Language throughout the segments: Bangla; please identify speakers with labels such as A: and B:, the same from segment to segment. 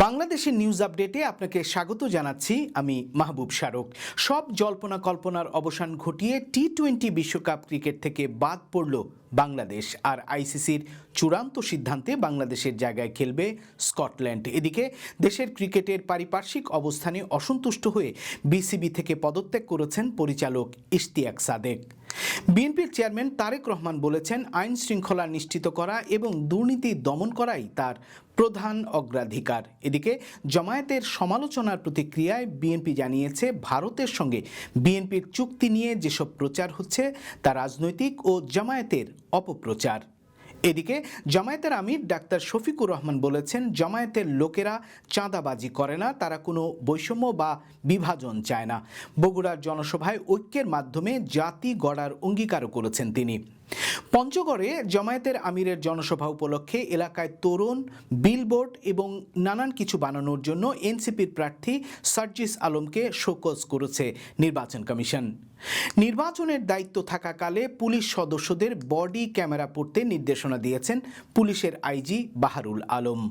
A: বাংলাদেশের নিউজ আপডেটে আপনাকে স্বাগত জানাচ্ছি আমি মাহবুব শারক। সব জল্পনা কল্পনার অবসান ঘটিয়ে টি-20 বিশ্বকাপ ক্রিকেট থেকে বাদ পড়ল বাংলাদেশ। আর আইসিসির চূড়ান্ত সিদ্ধান্তে বাংলাদেশের জায়গায় খেলবে স্কটল্যান্ড। এদিকে দেশের ক্রিকেটের পারিপার্শ্বিক অবস্থানে অসন্তুষ্ট হয়ে বিসিবি থেকে পদত্যাগ করেছেন পরিচালক ইশতিয়াক সাদেক। বিএনপির চেয়ারম্যান তারেক রহমান বলেছেন, আইন শৃঙ্খলা নিশ্চিত করা এবং দুর্নীতি দমন করাই তার প্রধান অগ্রাধিকার। এদিকে জামায়াতের সমালোচনার প্রতিক্রিয়ায় বিএনপি জানিয়েছে, ভারতের সঙ্গে বিএনপির চুক্তি নিয়ে যেসব প্রচার হচ্ছে তা রাজনৈতিক ও জামায়াতের অপপ্রচার। এদিকে জামায়াতের আমির ডাক্তার শফিকুর রহমান বলেছেন, জামায়াতের লোকেরা চাঁদাবাজি করে না, তারা কোনো বৈষম্য বা বিভাজন চায় না। বগুড়ার জনসভায় ঐক্যের মাধ্যমে জাতি গড়ার অঙ্গীকারও করেছেন তিনি। পঞ্চগড়ে জামায়াতের আমিরের জনসভা উপলক্ষে এলাকায় তোরণ, বিলবোর্ড এবং নানান কিছু বানানোর জন্য এনসিপির প্রার্থী সার্জিস আলমকে শোকজ করেছে নির্বাচন কমিশন। নির্বাচনের দায়িত্ব থাকাকালে পুলিশ সদস্যদের বডি ক্যামেরা পড়তে নির্দেশনা দিয়েছেন পুলিশের আইজি বাহারুল আলম।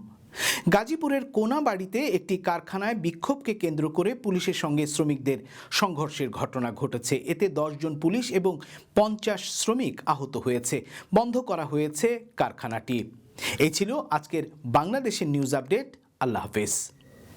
A: গাজীপুরের কোনাবাড়িতে একটি কারখানায় বিক্ষোভকে কেন্দ্র করে পুলিশের সঙ্গে শ্রমিকদের সংঘর্ষের ঘটনা ঘটেছে। এতে 10 জন পুলিশ এবং 50 শ্রমিক আহত হয়েছে। বন্ধ করা হয়েছে কারখানাটি। এই ছিল আজকের বাংলাদেশের নিউজ আপডেট। আল্লাহ হাফেজ।